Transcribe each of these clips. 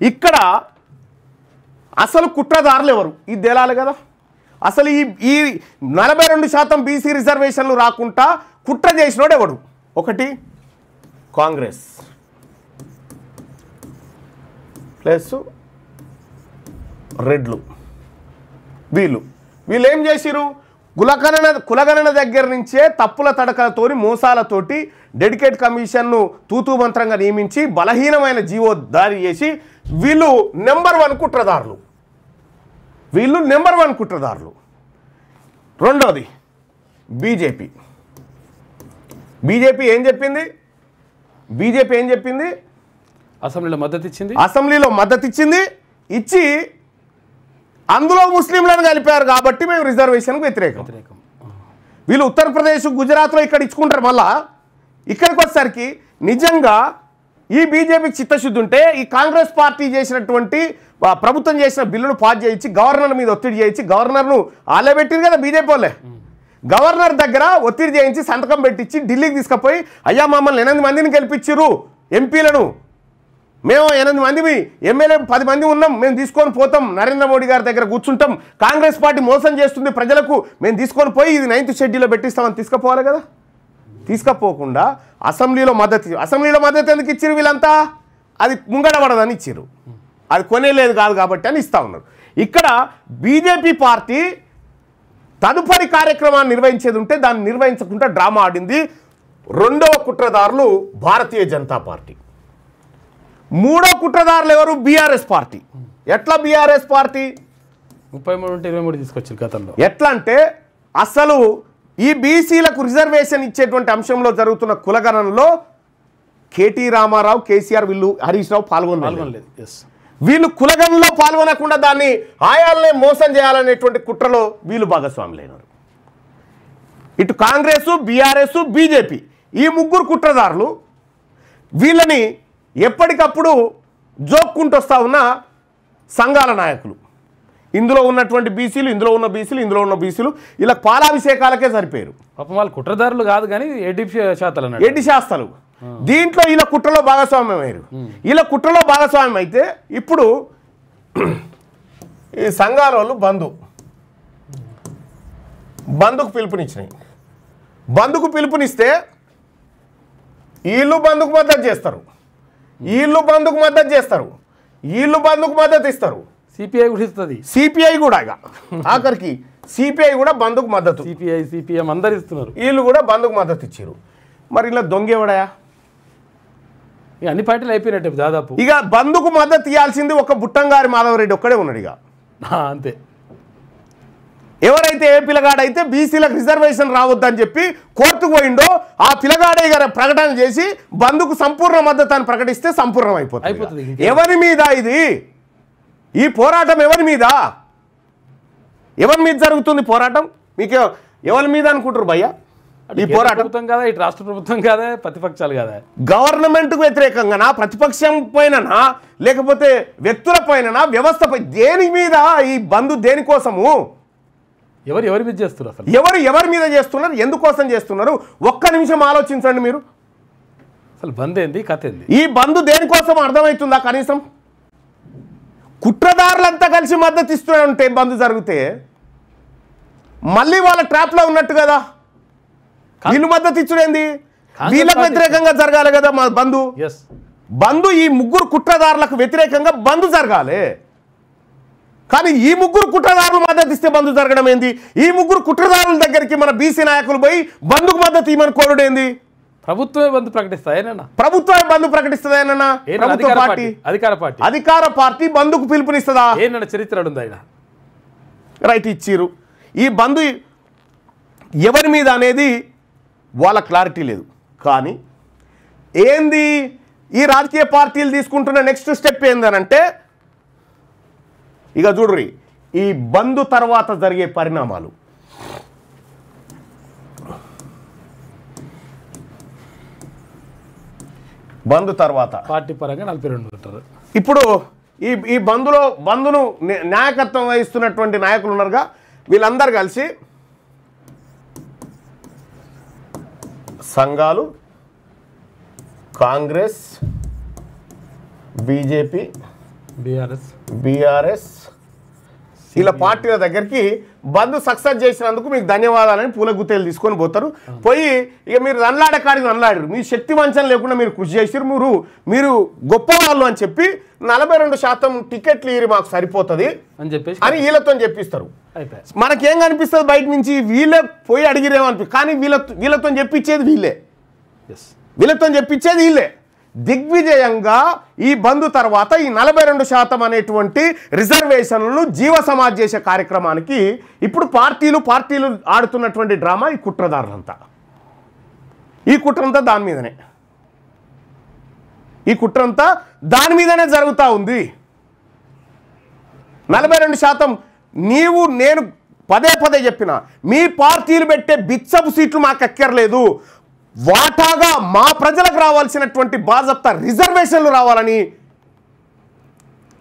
ఇక్కడ అసలు కుట్రదారులు ఎవరు ఇది తేలాలి కదా. అసలు ఈ 42% బీసీ రిజర్వేషన్లు రాకుండా కుట్ర చేసినోడు ఎవడు? ఒకటి కాంగ్రెస్ ప్లస్ రెడ్లు. వీళ్ళు ఏం చేసిరు? కులగణన దగ్గర నుంచే తప్పుల తడకలతోని మోసాలతోటి డెడికేట్ కమిషన్ను తూతూ మంత్రంగా నియమించి బలహీనమైన జీవో దారి చేసి వీళ్ళు నెంబర్ 1 కుట్రదారులు. రెండోది బీజేపీ ఏం చెప్పింది? అసెంబ్లీలో మద్దతు ఇచ్చింది. ఇచ్చి అందులో ముస్లింలను కలిపారు కాబట్టి మేము రిజర్వేషన్కు వ్యతిరేకం. వీళ్ళు ఉత్తరప్రదేశ్ గుజరాత్లో ఇక్కడ ఇచ్చుకుంటారు. మళ్ళా ఇక్కడికి వచ్చేసరికి నిజంగా ఈ బీజేపీకి చిత్తశుద్ధి ఉంటే ఈ కాంగ్రెస్ పార్టీ చేసినటువంటి ప్రభుత్వం చేసిన బిల్లును పాస్ చేయించి గవర్నర్ మీద ఒత్తిడి చేయించి గవర్నర్ను ఆలబెట్టింది కదా బీజేపీ వాళ్ళే. గవర్నర్ దగ్గర ఒత్తిడి చేయించి సంతకం పెట్టించి ఢిల్లీకి తీసుకుపోయి అయ్యా మమ్మల్ని 8 మందిని గెలిపించారు ఎంపీలను, మేము 8 మంది ఎమ్మెల్యే 10 మంది ఉన్నాం, మేము తీసుకొని పోతాం, నరేంద్ర మోడీ గారి దగ్గర కూర్చుంటాం, కాంగ్రెస్ పార్టీ మోసం చేస్తుంది ప్రజలకు, మేము తీసుకొని పోయి ఇది 9th షెడ్యూల్లో పెట్టిస్తామని తీసుకుపోవాలి కదా. తీసుకపోకుండా అసెంబ్లీలో మద్దతు ఎందుకు ఇచ్చారు వీళ్ళంతా? అది ముంగడబడదని ఇచ్చారు, అది కొనేలేదు కాదు కాబట్టి అని ఇస్తా ఉన్నారు. ఇక్కడ బీజేపీ పార్టీ తదుపరి కార్యక్రమాన్ని నిర్వహించేది ఉంటే దాన్ని నిర్వహించకుండా డ్రామా ఆడింది. రెండవ కుట్రదారులు భారతీయ జనతా పార్టీ. మూడో కుట్రదారులు ఎవరు? BRS party. ఎట్లా బీఆర్ఎస్ పార్టీ 33-23 తీసుకొచ్చారు గతంలో. ఎట్లా అంటే అసలు ఈ బీసీలకు రిజర్వేషన్ ఇచ్చేటువంటి అంశంలో జరుగుతున్న కులగణనలో కేటీ రామారావు, కేసీఆర్, వీళ్ళు హరీష్ రావు పాల్గొనలేదు. వీళ్ళు కులగణనలో పాల్గొనకుండా దాన్ని ఆయాలనే మోసం చేయాలనేటువంటి కుట్రలో వీళ్ళు భాగస్వాములైనారు. ఇటు కాంగ్రెస్, బీఆర్ఎస్, బీజేపీ ఈ ముగ్గురు కుట్రదారులు వీళ్ళని ఎప్పటికప్పుడు జోక్కుంటూ వస్తూ ఉన్న సంఘాల నాయకులు. ఇందులో ఉన్నటువంటి బీసీలు, ఇందులో ఉన్న బీసీలు ఇలా పాలాభిషేకాలకే సరిపోయారు. పాపం వాళ్ళు కుట్రదారులు కాదు కానీ ఎడ్డి శాస్త్రాలు దీంట్లో ఇలా కుట్రలో భాగస్వామ్యం అయ్యారు. ఇలా కుట్రలో భాగస్వామ్యం అయితే ఇప్పుడు ఈ సంఘాల వాళ్ళు బంధుకు పిలుపునిచ్చినాయి. బంధుకు పిలుపునిస్తే వీళ్ళు బంధుకు మద్దతు చేస్తారు, వీళ్ళు బంధుకు మద్దతు ఇస్తారు. సిపిఐ కూడా ఇస్తుంది. సిపిఐ కూడా ఆఖరికి సిపిఐ కూడా బంధుకు మద్దతు, సిపిఎం అందరు ఇస్తున్నారు. వీళ్ళు కూడా బంధుకు మద్దతు ఇచ్చారు. మరి ఇలా దొంగేవాడయా? అన్ని పార్టీలు అయిపోయినట్టు దాదాపు. ఇక బంధుకు మద్దతు ఇవ్వాల్సింది ఒక బుట్టంగారి మాధవరెడ్డి ఒక్కడే ఉన్నాడు. ఇక అంతే. ఎవరైతే ఏ పిల్లగాడైతే బీసీలకు రిజర్వేషన్ రావద్దని చెప్పి కోర్టుకు పోయిండో ఆ పిల్లగాడే గారు ప్రకటన చేసి బంధుకు సంపూర్ణ మద్దతు అని ప్రకటిస్తే సంపూర్ణం అయిపోతుంది. ఎవరి మీద ఇది ఈ పోరాటం? ఎవరి మీద జరుగుతుంది పోరాటం? మీకు ఎవరి మీద అనుకుంటారు భయ్యా ఈ పోరాటం? కదా ఇటు రాష్ట్ర ప్రభుత్వం కదా, ప్రతిపక్షాలు కదా, గవర్నమెంట్కు వ్యతిరేకంగానా, ప్రతిపక్షం పైననా, లేకపోతే వ్యక్తుల పైననా, వ్యవస్థపై, దేని మీద ఈ బంధు? దేనికోసము? ఎవరి మీద చేస్తున్నారు? అసలు ఎవరి మీద చేస్తున్నారు? ఎందుకోసం చేస్తున్నారు? ఒక్క నిమిషం ఆలోచించండి మీరు. అసలు బంద్ ఏంది, కథ ఏంది? ఈ బంధు దేనికోసం అర్థమవుతుందా? కనీసం కుట్రదారులంతా కలిసి మద్దతు ఇస్తుంటే బంధు జరిగితే మళ్ళీ వాళ్ళ ట్రాప్లో ఉన్నట్టు కదా. వీళ్ళు మద్దతు ఇచ్చుడేంది? వీళ్ళకు వ్యతిరేకంగా జరగాలి కదా మా బంధు. ఈ ముగ్గురు కుట్రదారులకు వ్యతిరేకంగా బంధు జరగాలి. కానీ ఈ ముగ్గురు కుట్రదారులు మద్దతు ఇస్తే బంధు జరగడం ఏంది? ఈ ముగ్గురు కుట్రదారుల దగ్గరికి మన బీసీ నాయకులు పోయి బంధుకు మద్దతు ఇవ్వమని కోరుడేంది? ప్రభుత్వమే బంధు ప్రకటిస్తాయేనన్నా? ప్రభుత్వమే బంధు ప్రకటిస్తుందేనన్నా? అధికార పార్టీ బంధుకు పిలుపునిస్తుందా? ఏనన్నా చరిత్ర ఉంది ఆయన? రైట్, ఇచ్చిరు. ఈ బంధు ఎవరి మీద అనేది వాళ్ళ క్లారిటీ లేదు. కానీ ఏంది ఈ రాజకీయ పార్టీలు తీసుకుంటున్న నెక్స్ట్ స్టెప్ ఏందనంటే, ఇక చూడ్రి ఈ బంధు తర్వాత జరిగే పరిణామాలు. బంధు తర్వాత పార్టీ పరంగా 42 ఉంటారు. ఇప్పుడు ఈ బంధును నాయకత్వం వహిస్తున్నటువంటి నాయకులు ఉన్నారుగా, వీళ్ళందరూ కలిసి సంఘాలు, కాంగ్రెస్, బీజేపీ, బీఆర్ఎస్ ఇలా పార్టీల దగ్గరికి బంద్ సక్సెస్ చేసినందుకు మీకు ధన్యవాదాలని పూల గుత్తేలు తీసుకొని పోతారు. పోయి ఇక మీరు రన్లాడకాడికి రన్లాడారు, మీ శక్తి వంచన లేకుండా మీరు కృషి చేసారు, మీరు గొప్ప వాళ్ళు అని చెప్పి 42% టికెట్లు ఇరి మాకు సరిపోతుంది అని చెప్పేసి అని వీళ్ళతో చెప్పిస్తారు. మనకేం కనిపిస్తుంది బయట నుంచి, వీళ్ళే పోయి అడిగిరేమనిపి, కానీ వీళ్ళతో చెప్పించేది వీళ్ళతో చెప్పించేది వీళ్ళే. దిగ్విజయంగా ఈ బంద్ తర్వాత ఈ 42% అనేటువంటి రిజర్వేషన్లను జీవ సమాజ్ చేసే కార్యక్రమానికి ఇప్పుడు పార్టీలు ఆడుతున్నటువంటి డ్రామా ఈ కుట్రదారులంతా. ఈ కుట్రంతా దాని మీదనే జరుగుతూ ఉంది. 42% నీవు నేను పదే చెప్పిన, మీ పార్టీలు పెట్టే బిచ్చపు సీట్లు మాకు ఎక్కర్లేదు, వాటాగా మా ప్రజలకు రావాల్సినటువంటి బాజప్తా రిజర్వేషన్లు రావాలని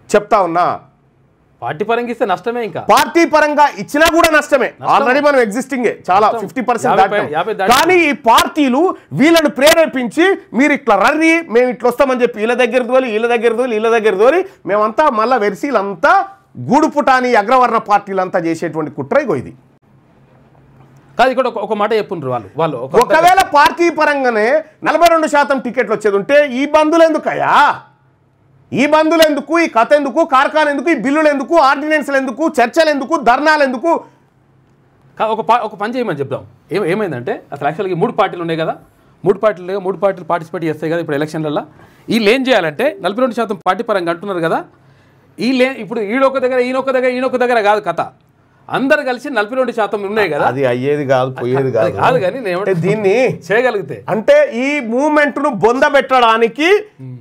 చెప్తా ఉన్నా. పార్టీ పరంగా ఇస్తే నష్టమే, ఇంకా పార్టీ పరంగా ఇచ్చినా కూడా నష్టమే. ఆల్రెడీ మనం ఎగ్జిస్టింగే చాలా 50%. కానీ ఈ పార్టీలు వీళ్ళను ప్రేరేపించి మీరు ఇట్లా రర్రి, మేము ఇట్లా వస్తామని చెప్పి వీళ్ళ దగ్గర దోలి మేమంతా మళ్ళా వెర్సీలంతా గూడుపుటాని అగ్రవర్ణ పార్టీలంతా చేసేటువంటి కుట్ర ఇగో ఇది. కాదు, ఇక్కడ ఒక మాట చెప్పుండ్రు వాళ్ళు ఒకవేళ పార్టీ పరంగానే 42% టికెట్లు వచ్చేది ఉంటే ఈ బంధులు ఎందుకయ్యా, ఈ కథ ఎందుకు, కార్ఖాన్ ఎందుకు, ఈ బిల్లులు ఎందుకు, ఆర్డినెన్స్లు ఎందుకు, చర్చలు ఎందుకు, ధర్నాలు ఎందుకు? ఒక పని చేయమని చెప్దాం. ఏమైందంటే అసలు యాక్చువల్గా 3 పార్టీలు ఉన్నాయి కదా, 3 పార్టీలు పార్టిసిపేట్ చేస్తాయి కదా ఇప్పుడు ఎలక్షన్లలో. వీళ్ళు ఏం చేయాలంటే 42% పార్టీ పరంగా అంటున్నారు కదా, ఇప్పుడు ఈయనొక దగ్గర కాదు కథ, అందరు కలిసి 42% ఉన్నాయి కదా, అది అయ్యేది కాదు, పోయేది కాదు. కానీ దీన్ని చేయగలిగితే అంటే ఈ మూమెంట్ ను బొందబెట్టడానికి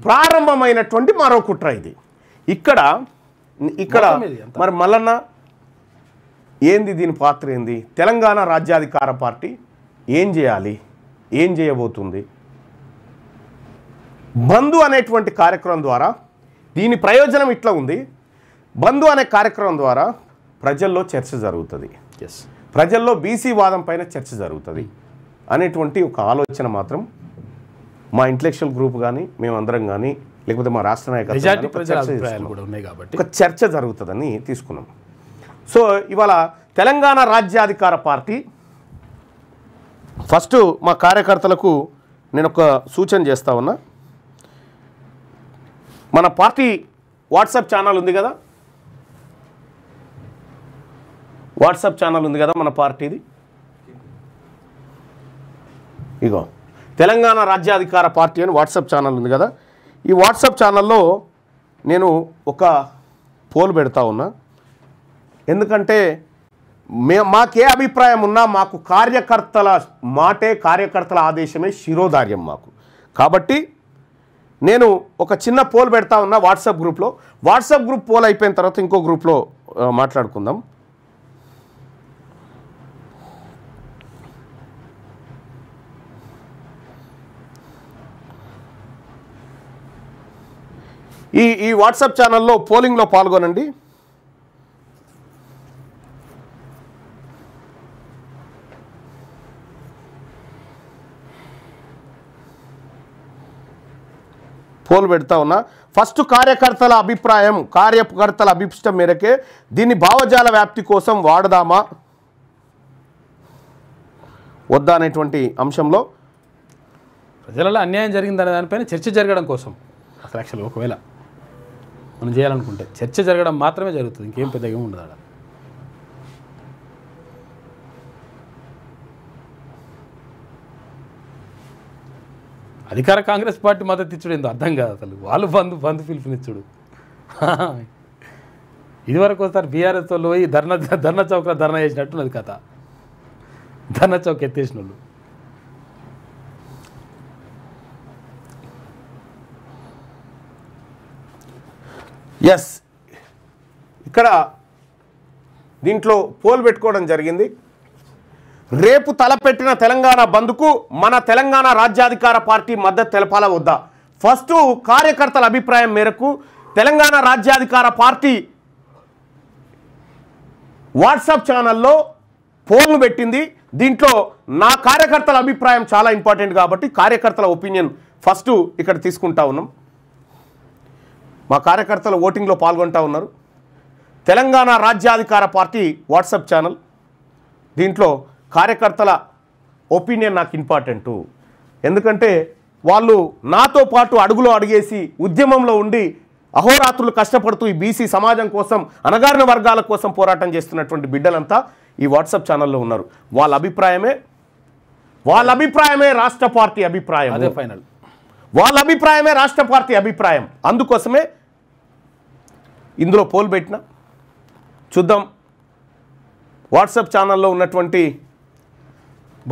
ప్రారంభమైనటువంటి మరో కుట్ర ఇది. ఇక్కడ మరి మల్లన్న ఏంది, దీని పాత్ర ఏంది? తెలంగాణ రాజ్యాధికార పార్టీ ఏం చేయాలి, ఏం చేయబోతుంది? బంధు అనేటువంటి కార్యక్రమం ద్వారా దీని ప్రయోజనం ఇట్లా ఉంది. బంధు అనే కార్యక్రమం ద్వారా ప్రజల్లో చర్చ జరుగుతుంది, ప్రజల్లో బీసీ వాదం పైన చర్చ జరుగుతుంది అనేటువంటి ఒక ఆలోచన మాత్రం మా ఇంటలెక్చువల్ గ్రూప్ కానీ మేమందరం కానీ లేకపోతే మా రాష్ట్ర నాయకత్వం ఒక చర్చ జరుగుతుందని తీసుకున్నాం. సో ఇవాళ తెలంగాణ రాజ్యాధికార పార్టీ ఫస్ట్ మా కార్యకర్తలకు నేను ఒక సూచన చేస్తా ఉన్నా. మన పార్టీ వాట్సాప్ ఛానల్ ఉంది కదా, మన పార్టీది. ఇగో తెలంగాణ రాజ్యాధికార పార్టీ అని వాట్సాప్ ఛానల్ ఉంది కదా, ఈ వాట్సాప్ ఛానల్లో నేను ఒక పోల్ పెడతా ఉన్నా. ఎందుకంటే మాకే అభిప్రాయం ఉన్నా మాకు కార్యకర్తల మాటే, కార్యకర్తల ఆదేశమే శిరోధార్యం మాకు. కాబట్టి నేను ఒక చిన్న పోల్ పెడతా ఉన్నా వాట్సాప్ గ్రూప్లో. వాట్సాప్ గ్రూప్ పోల్ అయిపోయిన తర్వాత ఇంకో గ్రూప్లో మాట్లాడుకుందాం. ఈ వాట్సాప్ ఛానల్లో పోలింగ్లో పాల్గొనండి. పోల్ పెడతా ఉన్నా. ఫస్ట్ కార్యకర్తల అభిష్టం మేరకే దీన్ని భావజాల వ్యాప్తి కోసం వాడదామా వద్దా అనేటువంటి అంశంలో ప్రజలలో అన్యాయం జరిగిందనే దానిపైన చర్చ జరగడం కోసం అసలు యాక్చువల్గా ఒకవేళ మనం చేయాలనుకుంటే చర్చ జరగడం మాత్రమే జరుగుతుంది, ఇంకేం పెద్దగా ఉండదు అక్కడ. అధికార కాంగ్రెస్ పార్టీ మద్దతు ఇచ్చుడు ఏందో అర్థం కాదు అసలు. వాళ్ళు బంధు పిలుపునిచ్చుడు. ఇదివరకు ఒకసారి బీఆర్ఎస్ వాళ్ళు పోయి ధర్నా చౌక్లో ధర్నా చేసినట్టున్నది కథ. ధర్నా చౌక్ ఎత్తేసిన వాళ్ళు. ఎస్, ఇక్కడ దీంట్లో పోల్ పెట్టుకోవడం జరిగింది. రేపు తలపెట్టిన తెలంగాణ బంద్కు మన తెలంగాణ రాజ్యాధికార పార్టీ మద్దతు తెలపాలా వద్దా? ఫస్ట్ కార్యకర్తల అభిప్రాయం మేరకు తెలంగాణ రాజ్యాధికార పార్టీ వాట్సాప్ ఛానల్లో పోల్ను పెట్టింది. దీంట్లో నా కార్యకర్తల అభిప్రాయం చాలా ఇంపార్టెంట్ కాబట్టి కార్యకర్తల ఒపీనియన్ ఫస్ట్ ఇక్కడ తీసుకుంటా ఉన్నాం. మా కార్యకర్తలు ఓటింగ్లో పాల్గొంటూ ఉన్నారు. తెలంగాణ రాజ్యాధికార పార్టీ వాట్సాప్ ఛానల్, దీంట్లో కార్యకర్తల ఒపీనియన్ నాకు ఇంపార్టెంటు. ఎందుకంటే వాళ్ళు నాతో పాటు అడుగులో అడిగేసి ఉద్యమంలో ఉండి అహోరాత్రులు కష్టపడుతూ ఈ బీసీ సమాజం కోసం, అణగారిన వర్గాల కోసం పోరాటం చేస్తున్నటువంటి బిడ్డలంతా ఈ వాట్సాప్ ఛానల్లో ఉన్నారు. వాళ్ళ అభిప్రాయమే రాష్ట్ర పార్టీ అభిప్రాయం. అదే ఫైనల్. వాళ్ళ అభిప్రాయమే రాష్ట్ర పార్టీ అభిప్రాయం. అందుకోసమే ఇందులో పోల్ పెట్టిన చూద్దాం. వాట్సాప్ ఛానల్లో ఉన్నటువంటి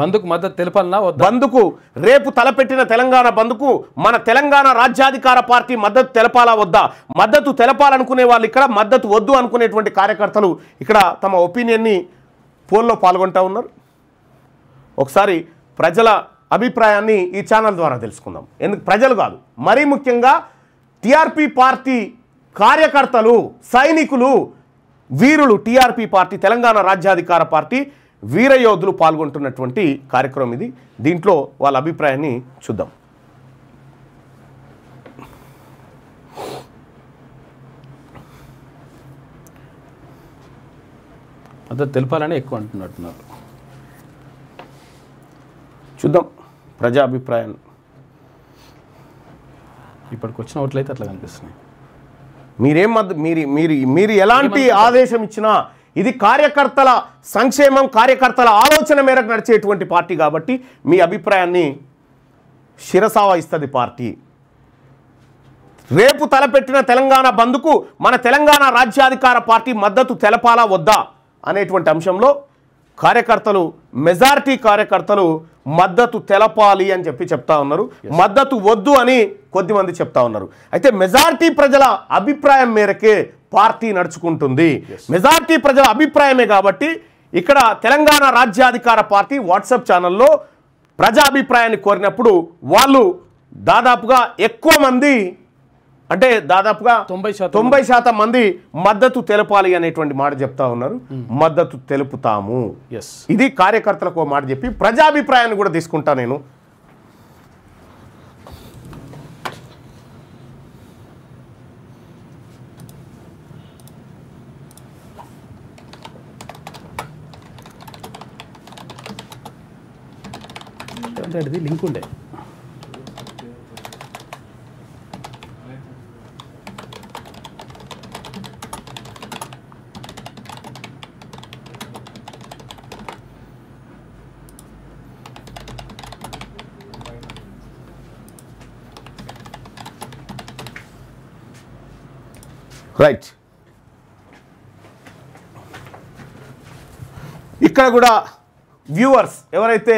బంద్కు మద్దతు తెలపాలన్నా వద్దా? బంద్కు రేపు తలపెట్టిన తెలంగాణ బంద్కు మన తెలంగాణ రాజ్యాధికార పార్టీ మద్దతు తెలపాలా వద్దా? మద్దతు తెలపాలనుకునే వాళ్ళు ఇక్కడ, మద్దతు వద్దు అనుకునేటువంటి కార్యకర్తలు ఇక్కడ తమ ఒపీనియన్ని పోల్లో పాల్గొంటూ ఉన్నారు. ఒకసారి ప్రజల అభిప్రాయాన్ని ఈ ఛానల్ ద్వారా తెలుసుకుందాం. ఎందుకు ప్రజలు కాదు, మరీ ముఖ్యంగా టీఆర్పీ పార్టీ కార్యకర్తలు, సైనికులు, వీరులు, టీఆర్పీ పార్టీ తెలంగాణ రాజ్యాధికార పార్టీ వీరయోధులు పాల్గొంటున్నటువంటి కార్యక్రమం ఇది. దీంట్లో వాళ్ళ అభిప్రాయాన్ని చూద్దాం. మద్దతు తెలపాలని ఎక్కువ అంటున్నట్టున్నారు. చూద్దాం ప్రజా అభిప్రాయాన్ని. ఇప్పటికి వచ్చిన ఓట్లయితే అట్లా కనిపిస్తున్నాయి. మీరు ఎలాంటి ఆదేశం ఇచ్చినా ఇది కార్యకర్తల సంక్షేమం, కార్యకర్తల ఆలోచన మేరకు నడిచేటువంటి పార్టీ కాబట్టి మీ అభిప్రాయాన్ని శిరసావహిస్తుంది పార్టీ. రేపు తలపెట్టిన తెలంగాణ బంద్కు మన తెలంగాణ రాజ్యాధికార పార్టీ మద్దతు తెలపాలా వద్దా అనేటువంటి అంశంలో కార్యకర్తలు, మెజారిటీ కార్యకర్తలు మద్దతు తెలపాలి అని చెప్తా ఉన్నారు. మద్దతు వద్దు అని కొద్దిమంది చెప్తా ఉన్నారు. అయితే మెజారిటీ ప్రజల అభిప్రాయం మేరకే పార్టీ నడుచుకుంటుంది. మెజారిటీ ప్రజల అభిప్రాయమే కాబట్టి ఇక్కడ తెలంగాణ రాజ్యాధికార పార్టీ వాట్సాప్ ఛానల్లో ప్రజా అభిప్రాయాన్ని కోరినప్పుడు వాళ్ళు దాదాపుగా ఎక్కువ మంది, అంటే దాదాపుగా 90% మంది మద్దతు తెలపాలి అనేటువంటి మాట చెప్తా ఉన్నారు. మద్దతు తెలుపుతాము. ఇది కార్యకర్తలకు మాట చెప్పి ప్రజాభిప్రాయాన్ని కూడా తీసుకుంటా నేను. లింక్ ఉండే రైట్. ఇక్కడ కూడా వ్యూవర్స్ ఎవరైతే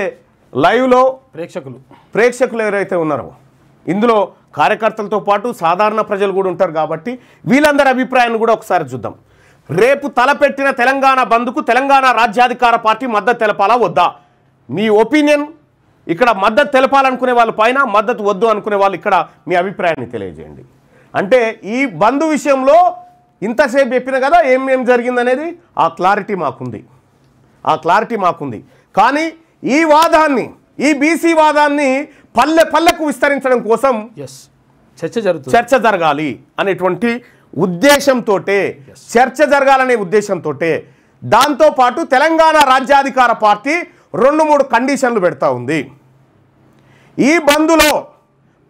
లైవ్లో ప్రేక్షకులు ఎవరైతే ఉన్నారో ఇందులో కార్యకర్తలతో పాటు సాధారణ ప్రజలు కూడా ఉంటారు కాబట్టి వీళ్ళందరి అభిప్రాయాన్ని కూడా ఒకసారి చూద్దాం. రేపు తలపెట్టిన తెలంగాణ బంద్కు తెలంగాణ రాజ్యాధికార పార్టీ మద్దతు తెలపాలా వద్దా? మీ ఒపీనియన్ ఇక్కడ. మద్దతు తెలపాలనుకునే వాళ్ళ పైన, మద్దతు వద్దు అనుకునే వాళ్ళు ఇక్కడ మీ అభిప్రాయాన్ని తెలియజేయండి. అంటే ఈ బంధు విషయంలో ఇంతసేపు చెప్పిన కదా ఏం జరిగిందనేది ఆ క్లారిటీ మాకుంది. కానీ ఈ వాదాన్ని, ఈ బీసీ వాదాన్ని పల్లెకు విస్తరించడం కోసం చర్చ జరగాలి అనేటువంటి ఉద్దేశంతో, చర్చ జరగాలనే ఉద్దేశంతో, దాంతోపాటు తెలంగాణ రాజ్యాధికార పార్టీ 2-3 కండిషన్లు పెడతా ఉంది. ఈ బంద్లో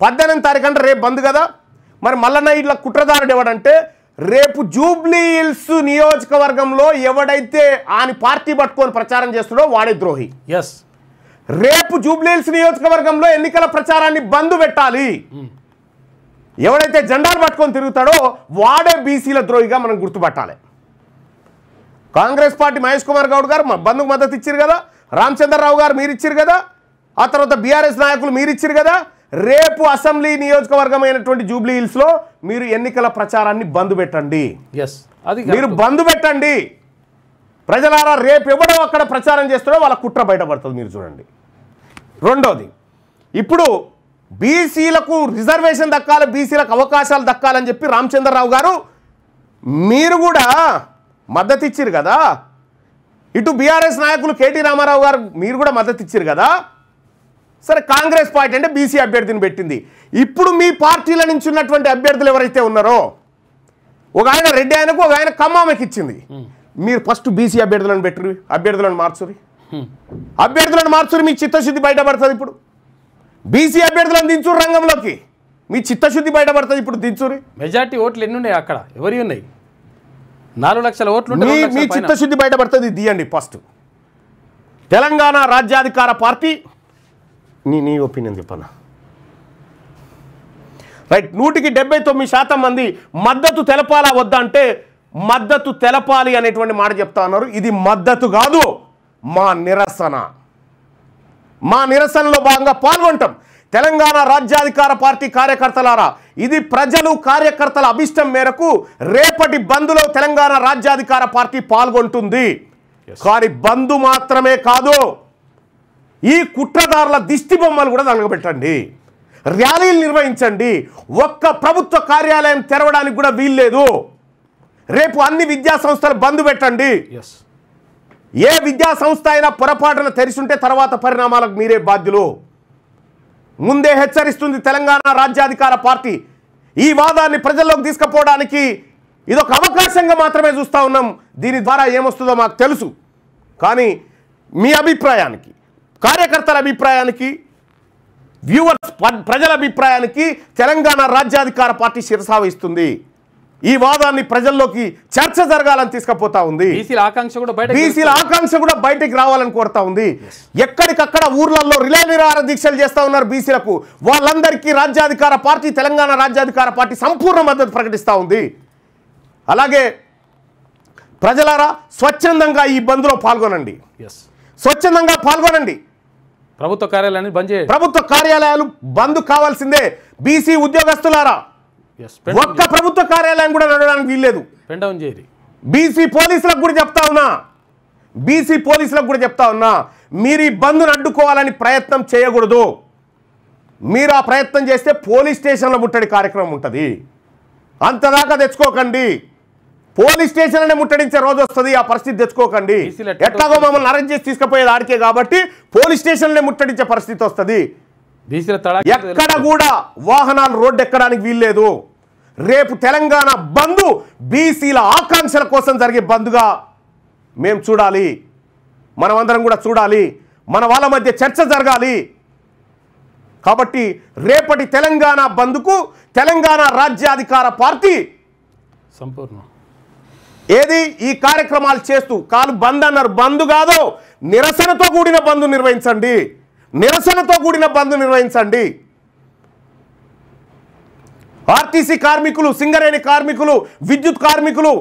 18 తారీఖు అంటే రేపు బంద్ కదా, మరి మల్లన్న ఇట్లా కుట్రదారుడు ఎవడంటే రేపు జూబ్లీ హిల్స్ నియోజకవర్గంలో ఎవడైతే ఆయన పార్టీ పట్టుకొని ప్రచారం చేస్తాడో వాడే ద్రోహి. రేపు జూబ్లీ హిల్స్ నియోజకవర్గంలో ఎన్నికల ప్రచారాన్ని బంద్ పెట్టాలి. ఎవడైతే జెండాలు పట్టుకొని తిరుగుతాడో వాడే బీసీల ద్రోహిగా మనం గుర్తుపట్టాలి. కాంగ్రెస్ పార్టీ మహేష్ కుమార్ గౌడ్ గారు బంద్కు మద్దతు ఇచ్చారు కదా, రామచంద్రరావు గారు మీరు ఇచ్చారు కదా, ఆ తర్వాత బీఆర్ఎస్ నాయకులు మీరు ఇచ్చారు కదా. రేపు అసెంబ్లీ నియోజకవర్గమైనటువంటి జూబ్లీ హిల్స్లో మీరు ఎన్నికల ప్రచారాన్ని బంద్ పెట్టండి. మీరు బంద్ పెట్టండి ప్రజలారా. రేపు ఎవడో అక్కడ ప్రచారం చేస్తాడో వాళ్ళ కుట్ర బయటపడుతుంది. మీరు చూడండి. రెండోది, ఇప్పుడు బీసీలకు రిజర్వేషన్ దక్కాలి, బీసీలకు అవకాశాలు దక్కాలని చెప్పి రామచంద్రరావు గారు మీరు కూడా మద్దతు ఇచ్చారు కదా. ఇటు బీఆర్ఎస్ నాయకులు కేటీ రామారావు గారు మీరు కూడా మద్దతు ఇచ్చారు కదా. సరే కాంగ్రెస్ పార్టీ అంటే బీసీ అభ్యర్థిని పెట్టింది. ఇప్పుడు మీ పార్టీల నుంచి ఉన్నటువంటి అభ్యర్థులు ఎవరైతే ఉన్నారో ఒక ఆయన రెడ్డి ఆయనకు ఒక ఆయన ఖమ్మామకి ఇచ్చింది. మీరు ఫస్ట్ బీసీ అభ్యర్థులను పెట్టురు, అభ్యర్థులను మార్చురి మీ చిత్తశుద్ధి బయటపడుతుంది. ఇప్పుడు బీసీ అభ్యర్థులను దించురు రంగంలోకి, మీ చిత్తశుద్ధి బయటపడుతుంది. ఇప్పుడు దించురి. మెజార్టీ ఓట్లు ఎన్ని ఉన్నాయి అక్కడ, ఎవరి ఉన్నాయి? 4 లక్షల ఓట్లు మీ చిత్తశుద్ధి బయటపడుతుంది. దియండి ఫస్ట్. తెలంగాణ రాజ్యాధికార పార్టీ నీ ఒపీనియన్ చెప్పనా? రైట్, 179% మంది మద్దతు తెలపాలా వద్దా అంటే మద్దతు తెలపాలి అనేటువంటి మాట చెప్తా ఉన్నారు. ఇది మద్దతు కాదు, మా నిరసన. మా నిరసనలో భాగంగా పాల్గొంటాం. తెలంగాణ రాజ్యాధికార పార్టీ కార్యకర్తలారా, ఇది ప్రజలు కార్యకర్తల అభిష్టం మేరకు రేపటి బంద్లో తెలంగాణ రాజ్యాధికార పార్టీ పాల్గొంటుంది. కానీ బంద్ మాత్రమే కాదు, ఈ కుట్రదారుల దిష్టి బొమ్మలు కూడా తగలబెట్టండి, ర్యాలీలు నిర్వహించండి. ఒక్క ప్రభుత్వ కార్యాలయం తెరవడానికి కూడా వీల్లేదు. రేపు అన్ని విద్యా సంస్థలు బంద్ పెట్టండి. ఏ విద్యా సంస్థ అయినా పొరపాటున తెరిచుంటే తర్వాత పరిణామాలకు మీరే బాధ్యులు. ముందే హెచ్చరిస్తుంది తెలంగాణ రాజ్యాధికార పార్టీ. ఈ వాదాన్ని ప్రజల్లోకి తీసుకుపోవడానికి ఇదొక అవకాశంగా మాత్రమే చూస్తూ ఉన్నాం. దీని ద్వారా ఏమొస్తుందో మాకు తెలుసు. కానీ మీ అభిప్రాయానికి, కార్యకర్తల అభిప్రాయానికి, వ్యూవర్స్ ప్రజల అభిప్రాయానికి తెలంగాణ రాజ్యాధికార పార్టీ శిరసావహిస్తుంది. ఈ వాదాన్ని ప్రజల్లోకి చర్చ జరగాలని తీసుకుపోతా ఉంది. బీసీల ఆకాంక్ష కూడా బయటికి రావాలని కోరుతా ఉంది. ఎక్కడికక్కడ ఊర్లలో రిలే నిరాహార దీక్షలు చేస్తా ఉన్నారు బీసీలకు. వాళ్ళందరికీ రాజ్యాధికార పార్టీ, తెలంగాణ రాజ్యాధికార పార్టీ సంపూర్ణ మద్దతు ప్రకటిస్తూ ఉంది. అలాగే ప్రజలారా, స్వచ్ఛందంగా ఈ బంద్లో పాల్గొనండి, స్వచ్ఛందంగా పాల్గొనండి. ప్రభుత్వ కార్యాలయాన్ని బంద్ చేయండి. ప్రభుత్వ కార్యాలయాలు బంద్ కావాల్సిందే. బీసీ ఉద్యోగస్తులారా, ఒక్క ప్రభుత్వ కార్యాలయం కూడా నడవడానికి వీల్లేదు. బీసీ పోలీసులకు కూడా చెప్తా ఉన్నా, మీరు ఈ బంద్ను అడ్డుకోవాలని ప్రయత్నం చేయకూడదు. మీరు ఆ ప్రయత్నం చేస్తే పోలీస్ స్టేషన్లో ముట్టడి కార్యక్రమం ఉంటుంది. అంతదాకా తెచ్చుకోకండి. పోలీస్ స్టేషన్లోనే ముట్టడించే రోజు వస్తుంది. ఆ పరిస్థితి తెచ్చుకోకండి. ఎట్లాగో మమ్మల్ని అరెస్ట్ చేసి తీసుకుపోయేది ఆడికే కాబట్టి పోలీస్ స్టేషన్లోనే ముట్టడించే పరిస్థితి వస్తుంది. ఎక్కడ కూడా వాహనాలు రోడ్డు ఎక్కడానికి వీల్లేదు. రేపు తెలంగాణ బంద్ బీసీల ఆకాంక్షల కోసం జరిగే బంద్గా మేము చూడాలి. మనమందరం కూడా చూడాలి. మన వాళ్ళ మధ్య చర్చ జరగాలి. కాబట్టి రేపటి తెలంగాణ బంద్కు తెలంగాణ రాజ్యాధికార పార్టీ సంపూర్ణ ఏది ఈ కార్యక్రమాలు చేస్తూ కాలు బంద్ అన్నారు. బంద్ కాదు, నిరసనతో కూడిన బంద్ నిర్వహించండి. ఆర్టీసీ కార్మికులు, సింగరేణి కార్మికులు, విద్యుత్ కార్మికులు,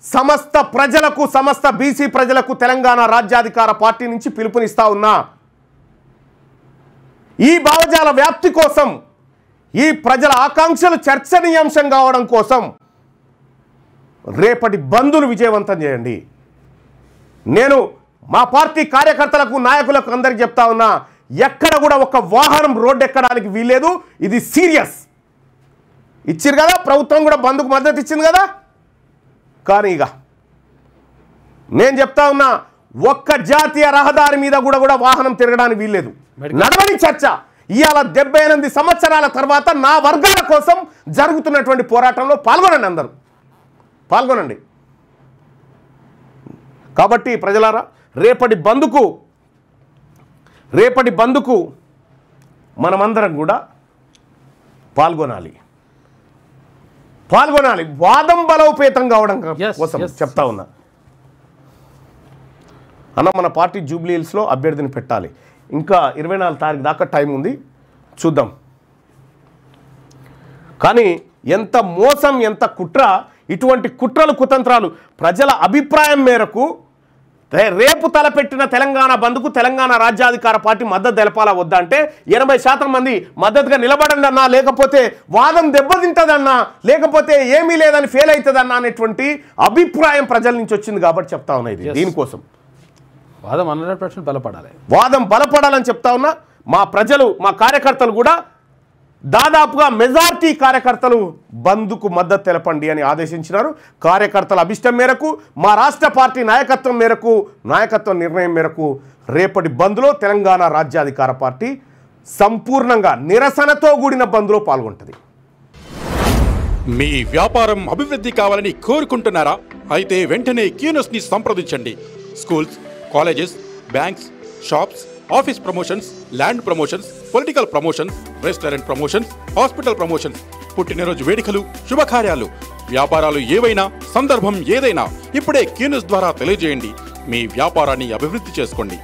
సమస్త ప్రజలకు, సమస్త బీసీ ప్రజలకు తెలంగాణ రాజ్యాధికార పార్టీ నుంచి పిలుపునిస్తా ఉన్నా. ఈ భావజాల వ్యాప్తి కోసం, ఈ ప్రజల ఆకాంక్షలు చర్చనీయాంశం కావడం కోసం రేపటి బంద్ను విజయవంతం చేయండి. నేను మా పార్టీ కార్యకర్తలకు, నాయకులకు అందరికి చెప్తా ఉన్నా, ఎక్కడ కూడా ఒక వాహనం రోడ్డు ఎక్కడానికి వీల్లేదు. ఇది సీరియస్. ఇచ్చిరు కదా, ప్రభుత్వం కూడా బంద్కు మద్దతు ఇచ్చింది కదా. కానీ ఇక నేను చెప్తా ఉన్నా, ఒక్క జాతీయ రహదారి మీద కూడా వాహనం తిరగడానికి వీల్లేదు. నడవని చర్చ. ఇవాళ 78 సంవత్సరాల తర్వాత నా వర్గాల కోసం జరుగుతున్నటువంటి పోరాటంలో పాల్గొనండి, అందరూ పాల్గొనండి. కాబట్టి ప్రజలారా, రేపటి బంద్కు మనమందరం కూడా పాల్గొనాలి. వాదం బలోపేతం కావడం కోసం చెప్తా ఉన్నా. అన్న, మన పార్టీ జూబ్లీ హిల్స్లో అభ్యర్థిని పెట్టాలి. ఇంకా 24 తారీఖు దాకా టైం ఉంది, చూద్దాం. కానీ ఎంత మోసం, ఎంత కుట్ర! ఇటువంటి కుట్రలు, కుతంత్రాలు ప్రజల అభిప్రాయం మేరకు రేపు తలపెట్టిన తెలంగాణ బంద్కు తెలంగాణ రాజ్యాధికార పార్టీ మద్దతు తెలపాలా వద్దా అంటే 80% మంది మద్దతుగా నిలబడండి అన్నా, లేకపోతే వాదం దెబ్బతింటదన్నా, లేకపోతే ఏమీ లేదని ఫెయిల్ అవుతుందన్నా అనేటువంటి అభిప్రాయం ప్రజల నుంచి వచ్చింది కాబట్టి చెప్తా ఉన్నా. ఇది దీనికోసం వాదం 100% బలపడాలి. వాదం బలపడాలని చెప్తా ఉన్నా. మా ప్రజలు, మా కార్యకర్తలు కూడా దాదాపుగా మెజార్టీ కార్యకర్తలు బంద్కు మద్దతు తెలపండి అని ఆదేశించినారు. కార్యకర్తల అభిష్టం మేరకు, మా రాష్ట్ర పార్టీ నాయకత్వం నిర్ణయం మేరకు రేపటి బంద్లో తెలంగాణ రాజ్యాధికార పార్టీ సంపూర్ణంగా నిరసనతో కూడిన బంద్లో పాల్గొంటుంది. మీ వ్యాపారం అభివృద్ధి కావాలని కోరుకుంటున్నారా? అయితే వెంటనే క్యూనస్ని సంప్రదించండి. Schools, colleges, banks, shops, office promotions, land promotions, political promotions, restaurant promotions, hospital promotions, పుట్టినరోజు వేడుకలు, శుభకార్యాలు, వ్యాపారాలు ఏవైనా, సందర్భం ఏదైనా ఇప్పుడే క్యూనస్ ద్వారా తెలియజేయండి. మీ వ్యాపారాన్ని అభివృద్ధి చేసుకోండి.